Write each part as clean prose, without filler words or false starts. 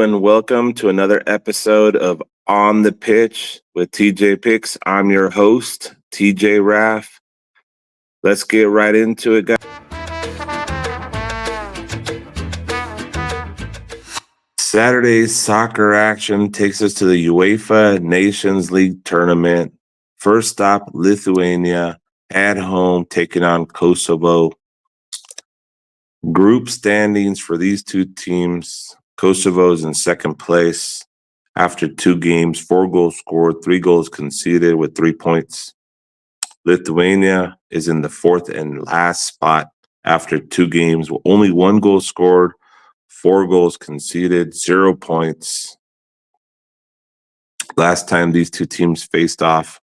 and welcome to another episode of On the Pitch with TJ Picks. I'm your host, TJ Raff. Let's get right into it, guys. Saturday's soccer action takes us to the UEFA Nations League tournament. First stop, Lithuania at home taking on Kosovo. Group standings for these two teams. Kosovo is in second place after 2 games, 4 goals scored, 3 goals conceded with 3 points. Lithuania is in the fourth and last spot after 2 games, only 1 goal scored, 4 goals conceded, 0 points. Last time these two teams faced off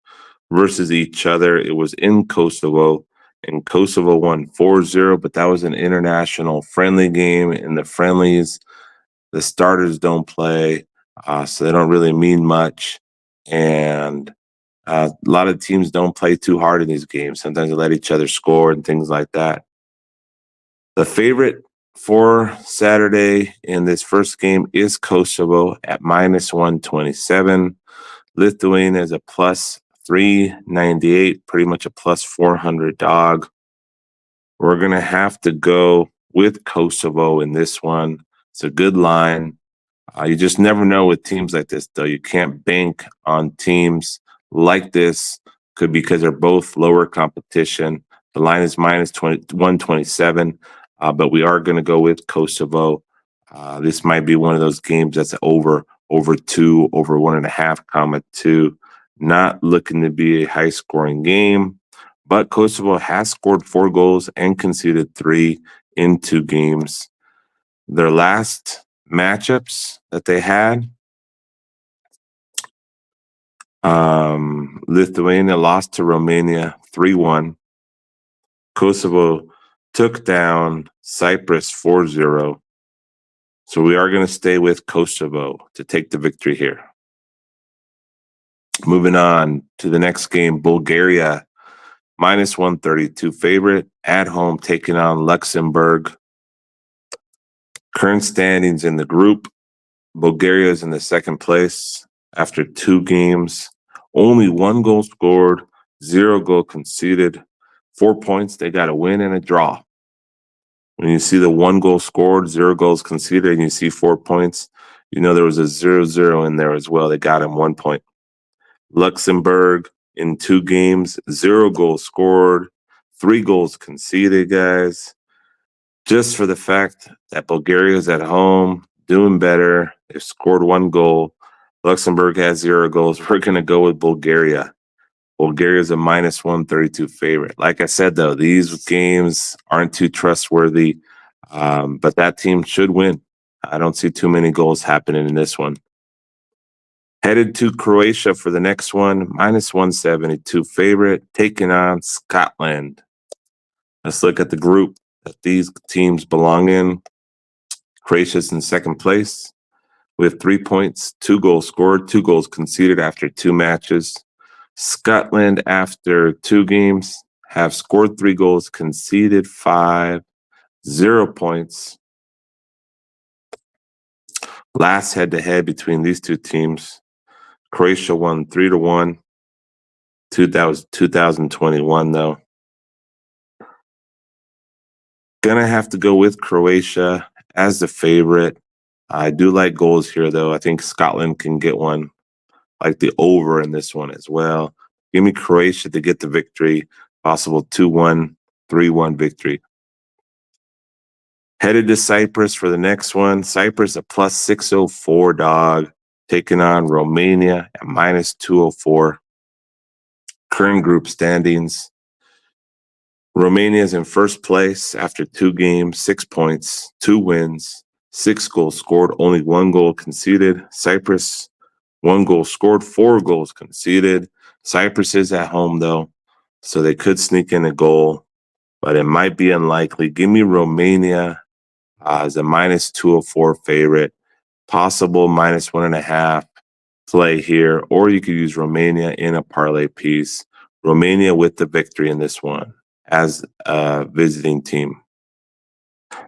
versus each other, it was in Kosovo, and Kosovo won 4-0, but that was an international friendly game. In the friendlies, the starters don't play, so they don't really mean much. And a lot of teams don't play too hard in these games. Sometimes they let each other score and things like that. The favorite for Saturday in this first game is Kosovo at -127. Lithuania is a +398, pretty much a +400 dog. We're going to have to go with Kosovo in this one. It's a good line. You just never know with teams like this, though. You can't bank on teams like this, could because they're both lower competition. The line is -127, but we are going to go with Kosovo. This might be one of those games that's over 2, over 1.5, 2. Not looking to be a high-scoring game, but Kosovo has scored 4 goals and conceded 3 in 2 games. Their last matchups that they had, Lithuania lost to Romania 3-1. Kosovo took down Cyprus 4-0. So we are going to stay with Kosovo to take the victory here. Moving on to the next game, Bulgaria, -132 favorite, at home taking on Luxembourg. Current standings in the group, Bulgaria is in the second place after 2 games. Only 1 goal scored, 0 goal conceded, 4 points. They got a win and a draw. When you see the 1 goal scored, 0 goals conceded, and you see 4 points, you know there was a 0-0 in there as well. They got him 1 point. Luxembourg in 2 games, 0 goals scored, 3 goals conceded, guys. Just for the fact that Bulgaria is at home, doing better. They've scored 1 goal. Luxembourg has 0 goals. We're going to go with Bulgaria. Bulgaria is a -132 favorite. Like I said, though, these games aren't too trustworthy, but that team should win. I don't see too many goals happening in this one. Headed to Croatia for the next one, -172 favorite, taking on Scotland. Let's look at the group that these teams belong in. Croatia's in second place with 3 points, 2 goals scored, 2 goals conceded after 2 matches. Scotland, after 2 games, have scored 3 goals, conceded 5, 0 points. Last head-to-head between these two teams, Croatia won 3-1, 2021, though. Gonna have to go with Croatia as the favorite. I do like goals here, though. I think Scotland can get one, like the over in this one as well. Give me Croatia to get the victory, possible 2-1, 3-1 victory. Headed to Cyprus for the next one. Cyprus, a +604 dog, taking on Romania at -204. Current group standings. Romania is in first place after 2 games, 6 points, 2 wins, 6 goals scored, only 1 goal conceded. Cyprus, 1 goal scored, 4 goals conceded. Cyprus is at home, though, so they could sneak in a goal, but it might be unlikely. Give me Romania as a -204 favorite, possible -1.5 play here, or you could use Romania in a parlay piece. Romania with the victory in this one as a visiting team.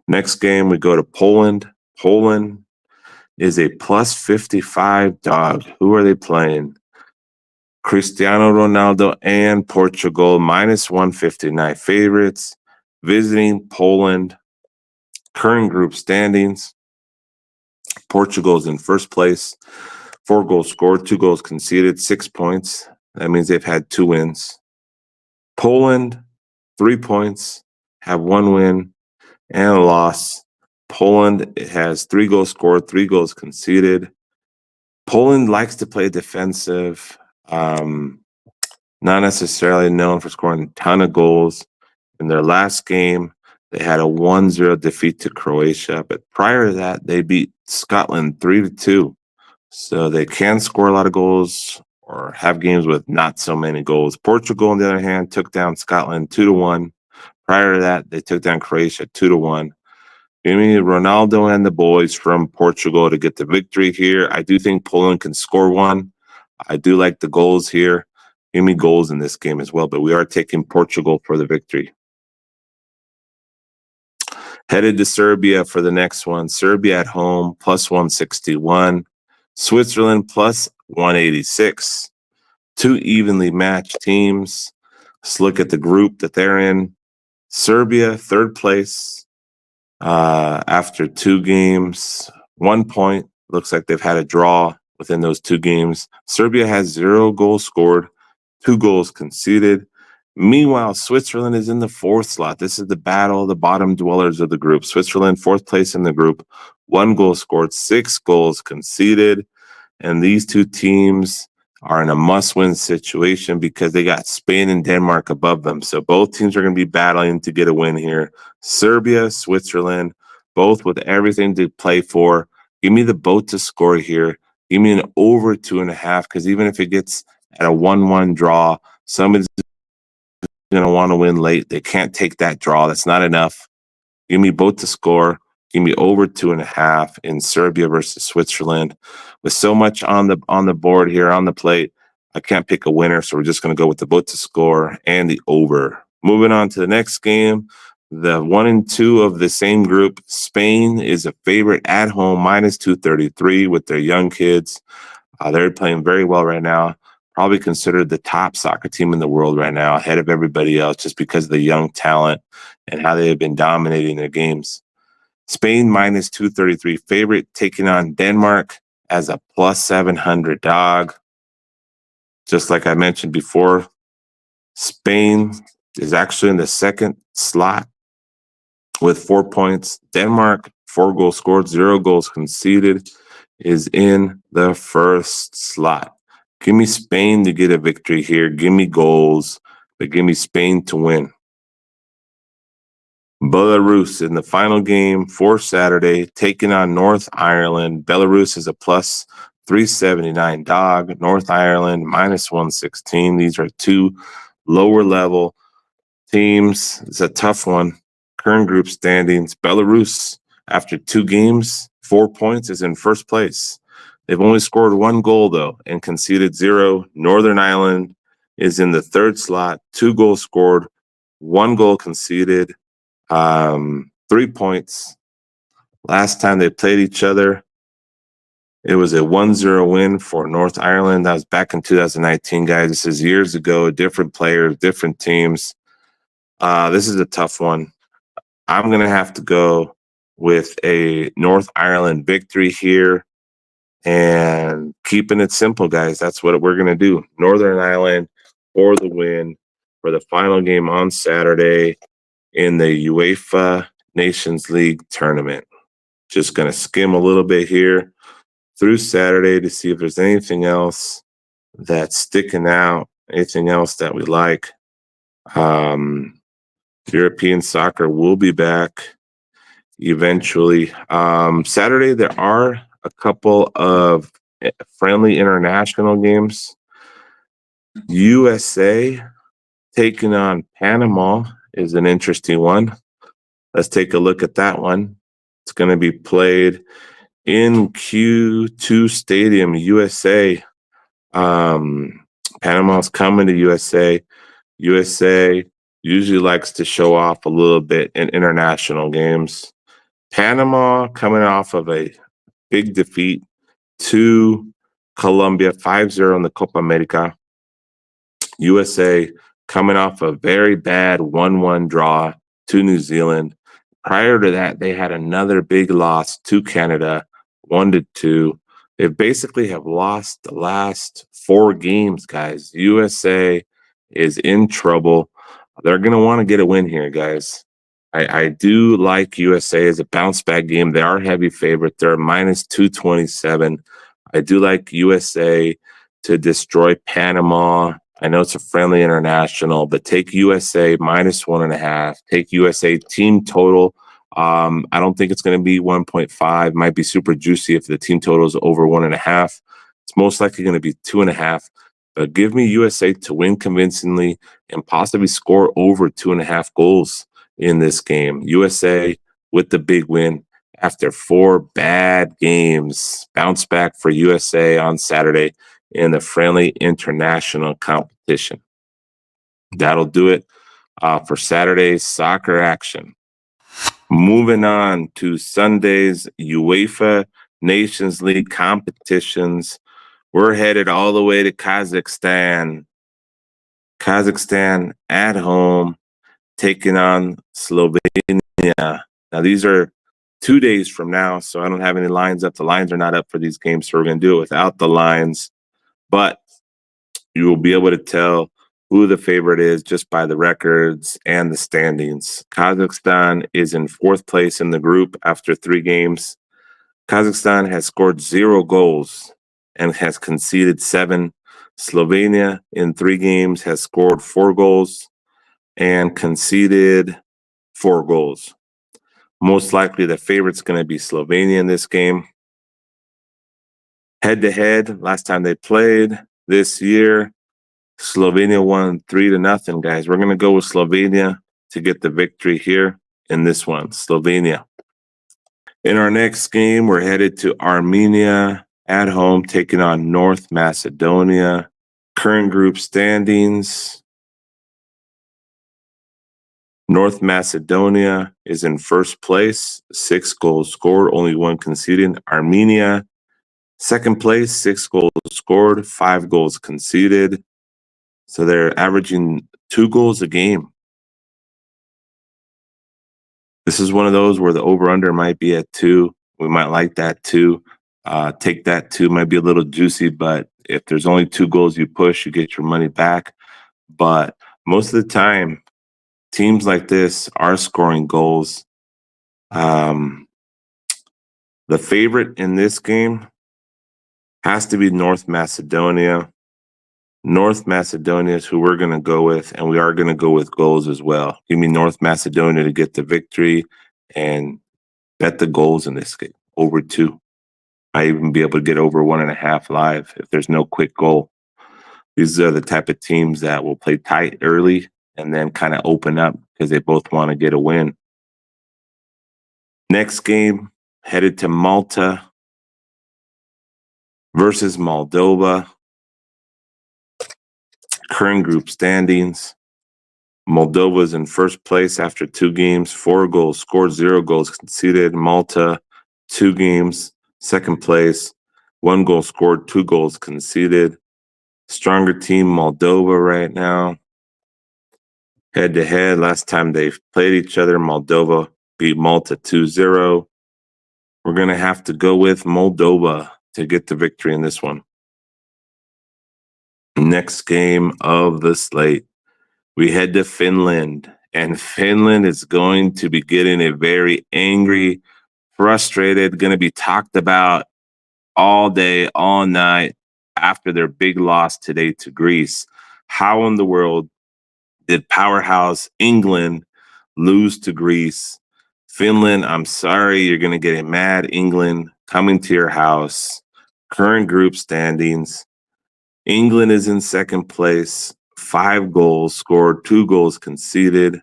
Next game, we go to Poland. Poland is a plus 55 dog. Who are they playing? Cristiano Ronaldo and Portugal, minus 159 favorites, visiting Poland. Current group standings: Portugal's in first place, 4 goals scored, 2 goals conceded, 6 points. That means they've had 2 wins. Poland, 3 points, have 1 win and a loss. Poland has 3 goals scored, 3 goals conceded. Poland likes to play defensive, not necessarily known for scoring a ton of goals. In their last game, they had a 1-0 defeat to Croatia, but prior to that, they beat Scotland 3-2. So they can score a lot of goals or have games with not so many goals. Portugal, on the other hand, took down Scotland 2-1. Prior to that, they took down Croatia 2-1. Give me Ronaldo and the boys from Portugal to get the victory here. I do think Poland can score one. I do like the goals here. Give me goals in this game as well, but we are taking Portugal for the victory. Headed to Serbia for the next one. Serbia at home, plus 161. Switzerland, plus 186. 2 evenly matched teams. Let's look at the group that they're in. Serbia, third place. After 2 games, 1 point. Looks like they've had a draw within those 2 games. Serbia has 0 goals scored, 2 goals conceded. Meanwhile, Switzerland is in the 4th slot. This is the battle of the bottom dwellers of the group. Switzerland, 4th place in the group, 1 goal scored, 6 goals conceded. And these 2 teams are in a must-win situation because they got Spain and Denmark above them. So both teams are going to be battling to get a win here. Serbia, Switzerland, both with everything to play for. Give me the boat to score here. Give me an over 2.5, because even if it gets at a 1-1 draw, somebody's going to want to win late. They can't take that draw. That's not enough. Give me both to score. Give me over 2.5 in Serbia versus Switzerland. With so much on the board here, on the plate, I can't pick a winner, so we're just going to go with the both to score and the over. Moving on to the next game, the 1 and 2 of the same group. Spain is a favorite at home, minus 233 with their young kids. They're playing very well right now. Probably considered the top soccer team in the world right now, ahead of everybody else, just because of the young talent and how they have been dominating their games. Spain, minus 233 favorite, taking on Denmark as a plus 700 dog. Just like I mentioned before, Spain is actually in the 2nd slot with 4 points. Denmark, 4 goals scored, 0 goals conceded, is in the 1st slot. Give me Spain to get a victory here. Give me goals, but give me Spain to win. Belarus in the final game for Saturday, taking on North Ireland. Belarus is a plus 379 dog. North Ireland, minus 116. These are 2 lower level teams. It's a tough one. Current group standings: Belarus, after 2 games, 4 points, is in first place. They've only scored 1 goal, though, and conceded 0. Northern Ireland is in the 3rd slot, 2 goals scored, 1 goal conceded, 3 points. Last time they played each other, it was a 1-0 win for North Ireland. That was back in 2019, guys. This is years ago, different players, different teams. This is a tough one. I'm going to have to go with a North Ireland victory here, and keeping it simple, guys. That's what we're going to do. Northern Ireland for the win for the final game on Saturday in the UEFA Nations League tournament. Just going to skim a little bit here through Saturday to see if there's anything else that's sticking out, anything else that we like. European soccer will be back eventually. Saturday, there are a couple of friendly international games. USA taking on Panama is an interesting one. Let's take a look at that one. It's going to be played in Q2 Stadium, USA. Panama's coming to USA. USA usually likes to show off a little bit in international games. Panama coming off of a big defeat to Colombia, 5-0 in the Copa America. USA coming off a very bad 1-1 draw to New Zealand. Prior to that, they had another big loss to Canada, 1-2. They basically have lost the last 4 games, guys. USA is in trouble. They're going to want to get a win here, guys. I do like USA as a bounce back game. They are heavy favorite. They're minus 227. I do like USA to destroy Panama. I know it's a friendly international, but take USA minus 1.5. Take USA team total. I don't think it's going to be 1.5. Might be super juicy if the team total is over 1.5. It's most likely going to be 2.5. But give me USA to win convincingly and possibly score over 2.5 goals in this game. USA with the big win after 4 bad games. Bounce back for USA on Saturday in the friendly international competition. That'll do it for Saturday's soccer action. Moving on to Sunday's UEFA Nations League competitions. We're headed all the way to Kazakhstan. Kazakhstan at home, taking on Slovenia. Now, these are 2 days from now, so I don't have any lines up. The lines are not up for these games, so we're going to do it without the lines. But you will be able to tell who the favorite is just by the records and the standings. Kazakhstan is in 4th place in the group after 3 games. Kazakhstan has scored 0 goals and has conceded 7. Slovenia in 3 games has scored 4 goals and conceded 4 goals. Most likely the favorite's going to be Slovenia in this game. Head to head, last time they played this year, Slovenia won 3-0, guys. We're going to go with Slovenia to get the victory here in this one, Slovenia. In our next game, we're headed to Armenia at home, taking on North Macedonia. Current group standings. North Macedonia is in 1st place, 6 goals scored, only 1 conceded. Armenia, 2nd place, 6 goals scored, 5 goals conceded. So they're averaging 2 goals a game. This is one of those where the over-under might be at 2. We might like that too. Take that too. Might be a little juicy, but if there's only 2 goals you push, you get your money back. But most of the time, teams like this are scoring goals. The favorite in this game has to be North Macedonia. North Macedonia is who we're going to go with, and we are going to go with goals as well. Give me North Macedonia to get the victory and bet the goals in this game, over 2. I even be able to get over 1.5 live if there's no quick goal. These are the type of teams that will play tight early and then kind of open up because they both want to get a win. Next game, headed to Malta versus Moldova. Current group standings. Moldova is in 1st place after 2 games, 4 goals scored, 0 goals conceded. Malta, 2 games, 2nd place, 1 goal scored, 2 goals conceded. Stronger team, Moldova right now. Head to head, last time they played each other, Moldova beat Malta 2-0. We're going to have to go with Moldova to get the victory in this one. Next game of the slate, we head to Finland, and Finland is going to be getting a very angry, frustrated, going to be talked about all day, all night after their big loss today to Greece. How in the world did powerhouse England lose to Greece? Finland, I'm sorry, you're going to get a mad England coming to your house. Current group standings. England is in 2nd place, 5 goals scored, 2 goals conceded.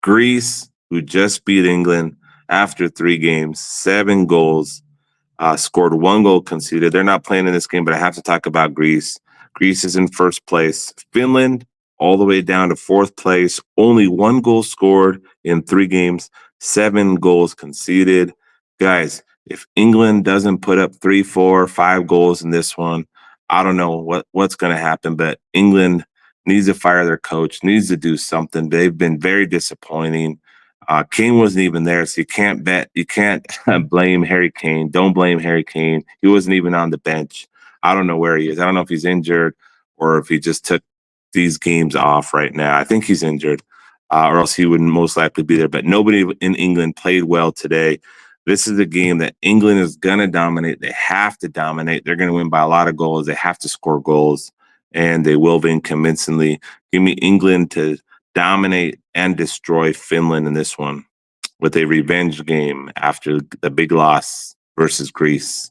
Greece, who just beat England after 3 games, 7 goals, scored, 1 goal conceded. They're not playing in this game, but I have to talk about Greece. Greece is in 1st place. Finland, all the way down to 4th place, only 1 goal scored in 3 games, 7 goals conceded. Guys, If England doesn't put up 3, 4, 5 goals in this one, I don't know what's going to happen. But England needs to fire their coach, needs to do something. They've been very disappointing. Kane wasn't even there, so you can't blame Harry Kane. Don't blame Harry Kane. He wasn't even on the bench. I don't know where he is. I don't know if he's injured or if he just took these games off right now. I think he's injured, or else he would most likely be there. But nobody in England played well today. This is a game that England is going to dominate. They have to dominate. They're going to win by a lot of goals. They have to score goals, and they will win convincingly. Give me England to dominate and destroy Finland in this one with a revenge game after the big loss versus Greece.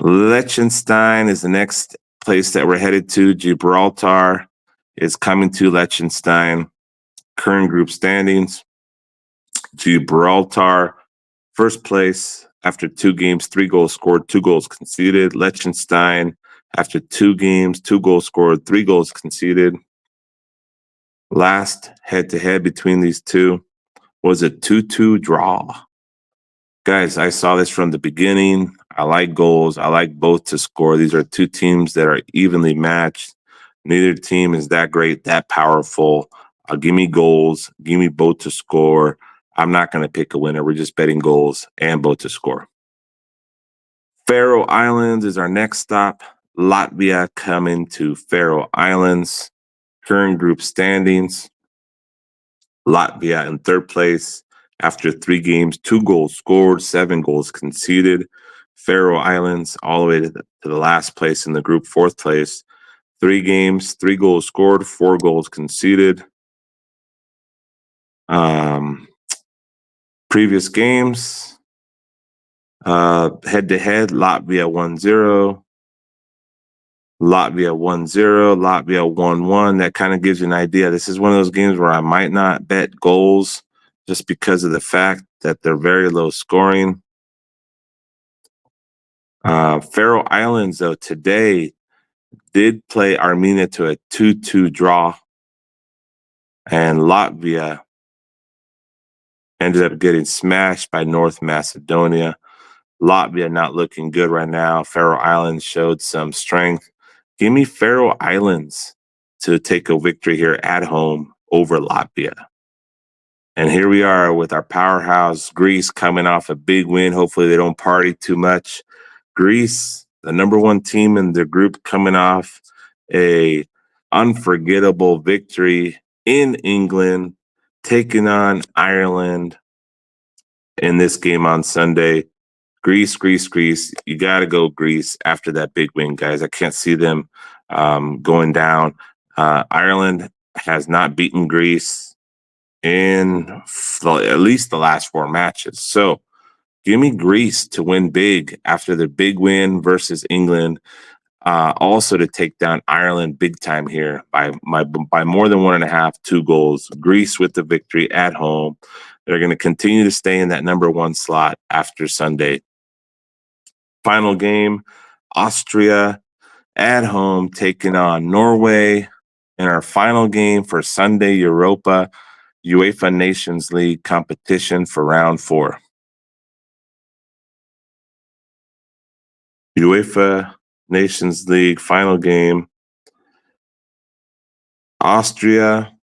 Liechtenstein is the next place that we're headed to. Gibraltar is coming to Liechtenstein. Current group standings. Gibraltar, first place after 2 games, 3 goals scored, 2 goals conceded. Liechtenstein, after 2 games, 2 goals scored, 3 goals conceded. Last head-to-head between these two was a 2-2 draw. Guys, I saw this from the beginning. I like goals. I like both to score. These are 2 teams that are evenly matched. Neither team is that great, that powerful. Give me goals. Give me both to score. I'm not going to pick a winner. We're just betting goals and both to score. Faroe Islands is our next stop. Latvia coming to Faroe Islands. Current group standings. Latvia in third place after 3 games, 2 goals scored, 7 goals conceded. Faroe Islands all the way to the last place in the group, 4th place. 3 games, 3 goals scored, 4 goals conceded. Previous games, head-to-head, Latvia 1-0. Latvia 1-0, Latvia 1-1. That kind of gives you an idea. This is one of those games where I might not bet goals just because of the fact that they're very low scoring. Faroe Islands, though, today did play Armenia to a 2-2 draw, and Latvia ended up getting smashed by North Macedonia. Latvia not looking good right now. Faroe Islands showed some strength. Give me Faroe Islands to take a victory here at home over Latvia. And here we are with our powerhouse, Greece, coming off a big win. Hopefully they don't party too much. Greece, the number 1 team in their group, coming off a unforgettable victory in England, taking on Ireland in this game on Sunday. Greece. You got to go Greece after that big win, guys. I can't see them going down. Ireland has not beaten Greece in at least the last 4 matches. So give me Greece to win big after the big win versus England. Also to take down Ireland big time here by more than 1.5, 2 goals. Greece with the victory at home. They're going to continue to stay in that number 1 slot after Sunday. Final game, Austria at home taking on Norway in our final game for Sunday UEFA Nations League competition for round 4. UEFA Nations League final game. Austria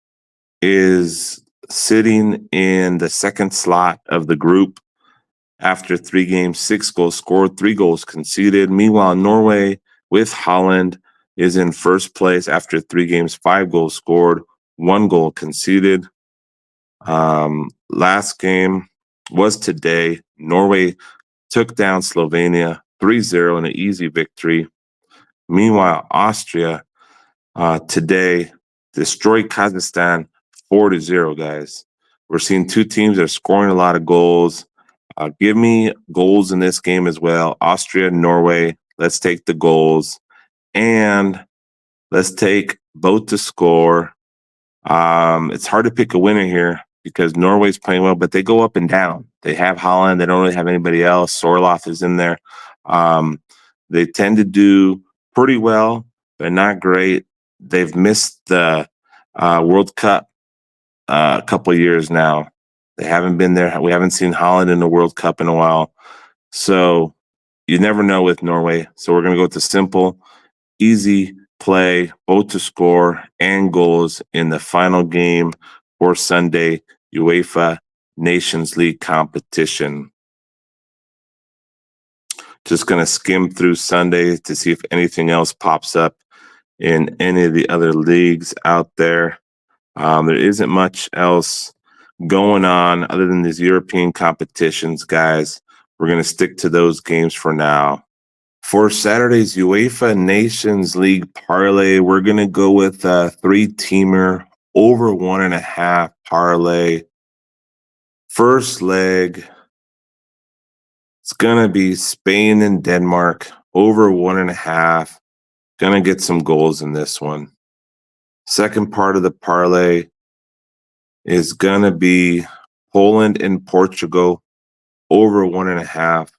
is sitting in the 2nd slot of the group after 3 games, 6 goals scored, 3 goals conceded. Meanwhile, Norway with Holland is in 1st place after 3 games, 5 goals scored, 1 goal conceded. Last game was today. Norway took down Slovenia 3-0 in an easy victory. Meanwhile, Austria today destroyed Kazakhstan 4-0, guys. We're seeing 2 teams that are scoring a lot of goals. Give me goals in this game as well. Austria, Norway, let's take the goals. And let's take both to score. It's hard to pick a winner here because Norway's playing well, but they go up and down. They have Holland. They don't really have anybody else. Sorloth is in there. They tend to do pretty well, but not great. They've missed the World Cup a couple of years now. They haven't been there. We haven't seen Holland in the World Cup in a while. So you never know with Norway. So we're going to go with the simple, easy play, both to score and goals in the final game for Sunday UEFA Nations League competition. Just going to skim through Sunday to see if anything else pops up in any of the other leagues out there. There isn't much else going on other than these European competitions, guys. We're going to stick to those games for now. For Saturday's UEFA Nations League parlay, we're going to go with a three-teamer over 1.5 parlay. First leg, it's going to be Spain and Denmark over 1.5. Going to get some goals in this one. Second part of the parlay is going to be Poland and Portugal over 1.5.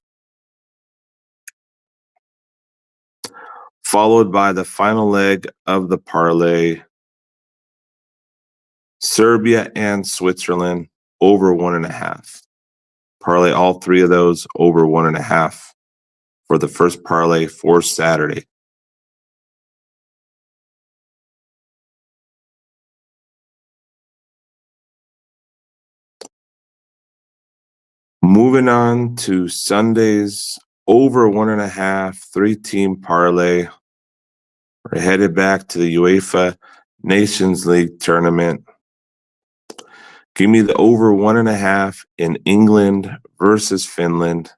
Followed by the final leg of the parlay, Serbia and Switzerland over 1.5. Parlay all three of those over 1.5 for the first parlay for Saturday. Moving on to Sunday's over 1.5 three-team parlay. We're headed back to the UEFA Nations League tournament. Give me the over 1.5 in England versus Finland.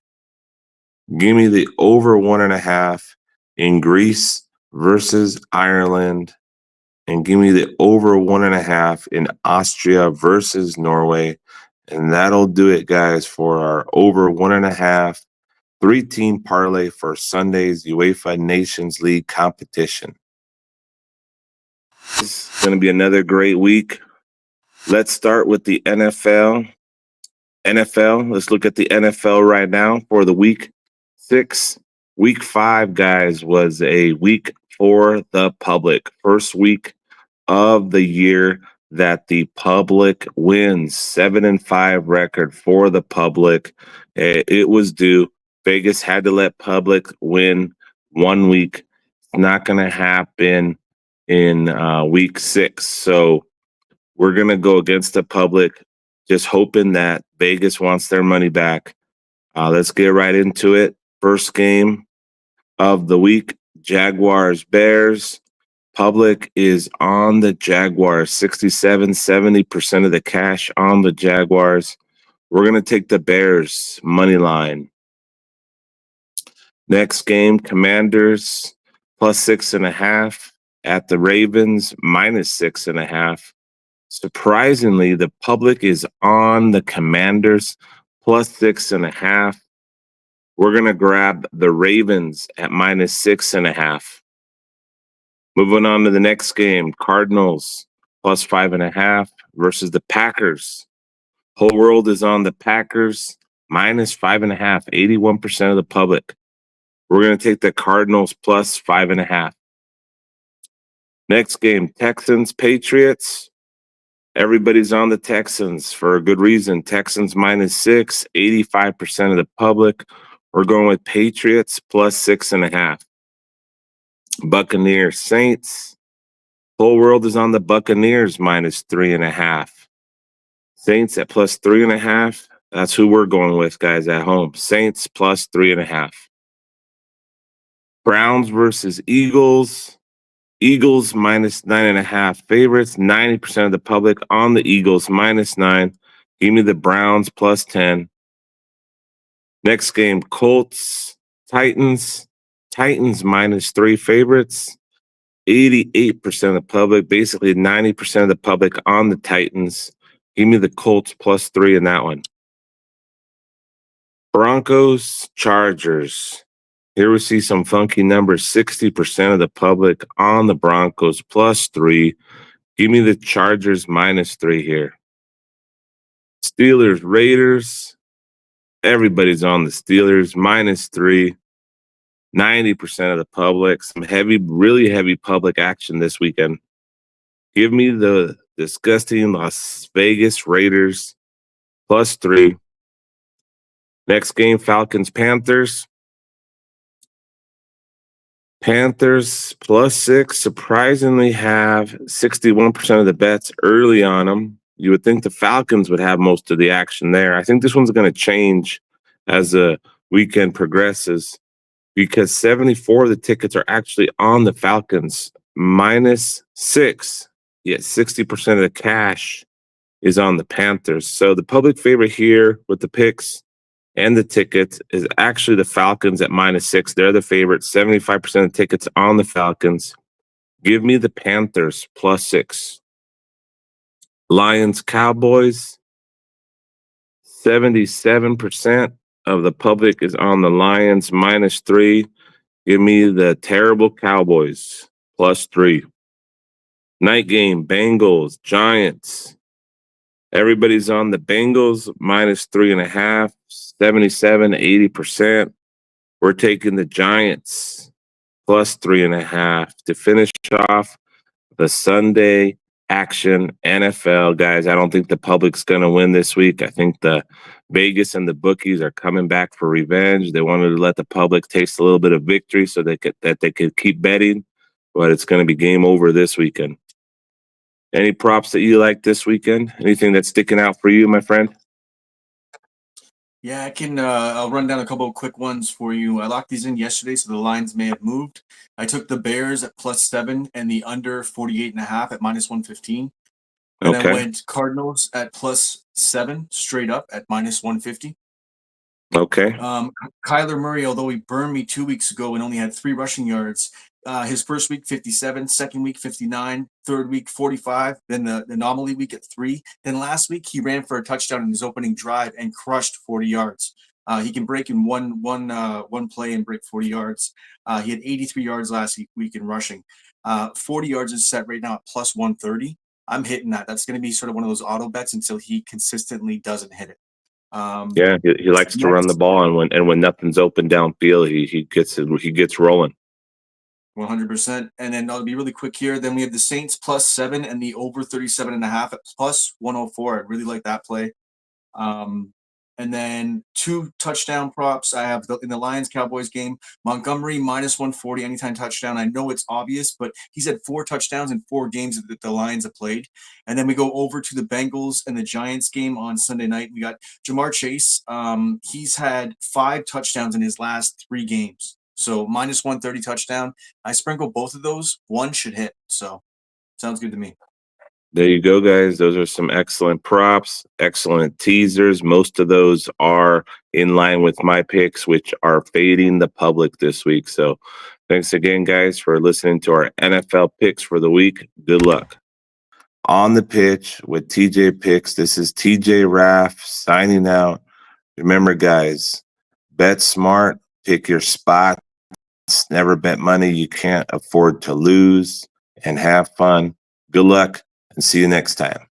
Give me the over 1.5 in Greece versus Ireland. And give me the over 1.5 in Austria versus Norway. And that'll do it, guys, for our over 1.5 three-team parlay for Sunday's UEFA Nations League competition. It's going to be another great week. Let's start with the NFL. Let's look at the NFL right now for the week 6. Week 5, guys, was a week for the public. First week of the year that the public wins. 7-5 record for the public. It was due. Vegas had to let public win 1 week. It's not going to happen in week 6. So we're going to go against the public, just hoping that Vegas wants their money back. Let's get right into it. First game of the week, Jaguars, Bears. Public is on the Jaguars, 67-70% of the cash on the Jaguars. We're going to take the Bears money line. Next game, Commanders plus 6.5 at the Ravens minus 6.5. Surprisingly, the public is on the Commanders plus 6.5. We're going to grab the Ravens at minus 6.5. Moving on to the next game, Cardinals plus 5.5 versus the Packers. Whole world is on the Packers minus 5.5, 81% of the public. We're going to take the Cardinals plus 5.5. Next game, Texans, Patriots. Everybody's on the Texans for a good reason. Texans minus 6, 85% of the public. We're going with Patriots plus 6.5. Buccaneers, Saints. Whole world is on the Buccaneers minus 3.5. Saints at plus 3.5. That's who we're going with, guys, at home. Saints plus 3.5. Browns versus Eagles. Eagles minus 9.5 favorites. 90% of the public on the Eagles minus 9. Give me the Browns plus 10. Next game, Colts, Titans. Titans minus 3 favorites. 88% of the public, basically 90% of the public on the Titans. Give me the Colts plus 3 in that one. Broncos, Chargers. Here we see some funky numbers. 60% of the public on the Broncos plus 3. Give me the Chargers minus 3 here. Steelers, Raiders. Everybody's on the Steelers minus 3. 90% of the public. Some heavy, really heavy public action this weekend. Give me the disgusting Las Vegas Raiders plus 3. Next game, Falcons-Panthers. Panthers +6 surprisingly have 61% of the bets early on them. You would think the Falcons would have most of the action there. I think this one's going to change as the weekend progresses because 74 of the tickets are actually on the Falcons -6, yet 60% of the cash is on the Panthers. So the public favorite here with the picks and the tickets is actually the Falcons at -6. They're the favorite. 75% of tickets on the Falcons. Give me the Panthers +6. Lions, Cowboys. 77% of the public is on the Lions -3. Give me the terrible Cowboys +3. Night game, Bengals, Giants. Everybody's on the Bengals -3.5, 77, 80%. We're taking the Giants +3.5 to finish off the Sunday action NFL. Guys, I don't think the public's going to win this week. I think the Vegas and the bookies are coming back for revenge. They wanted to let the public taste a little bit of victory so they could keep betting, but it's going to be game over this weekend. Any props that you like this weekend? Anything that's sticking out for you, my friend? Yeah, I can. I'll run down a couple of quick ones for you. I locked these in yesterday, so the lines may have moved. I took the Bears at +7 and the under 48.5 at -115. Then I Okay. went Cardinals at +7 straight up at -150. Okay. Kyler Murray, although he burned me 2 weeks ago and only had 3 rushing yards, his first week 57, second week 59, third week 45, then the anomaly week at 3. Then last week he ran for a touchdown in his opening drive and crushed 40 yards. He can break in one play and break 40 yards. He had 83 yards last week in rushing. 40 yards is set right now at +130. I'm hitting that. That's going to be sort of one of those auto bets until he consistently doesn't hit it. Yeah, he likes to run the ball, and when nothing's open downfield, he gets rolling. 100%. And then I'll be really quick here. Then we have the Saints +7 and the over 37.5 at +104. I really like that play. And then 2 touchdown props. I have in the Lions Cowboys game, Montgomery -140 anytime touchdown. I know it's obvious, but he's had 4 touchdowns in 4 games that the Lions have played. And then we go over to the Bengals and the Giants game on Sunday night. We got Jamar Chase. He's had 5 touchdowns in his last 3 games. So -130 touchdown. I sprinkle both of those. One should hit. So sounds good to me. There you go, guys. Those are some excellent props, excellent teasers. Most of those are in line with my picks, which are fading the public this week. So thanks again, guys, for listening to our NFL picks for the week. Good luck. On the pitch with TJ Picks, this is TJ Raff signing out. Remember, guys, bet smart, pick your spots, never bet money you can't afford to lose, and have fun. Good luck. And see you next time.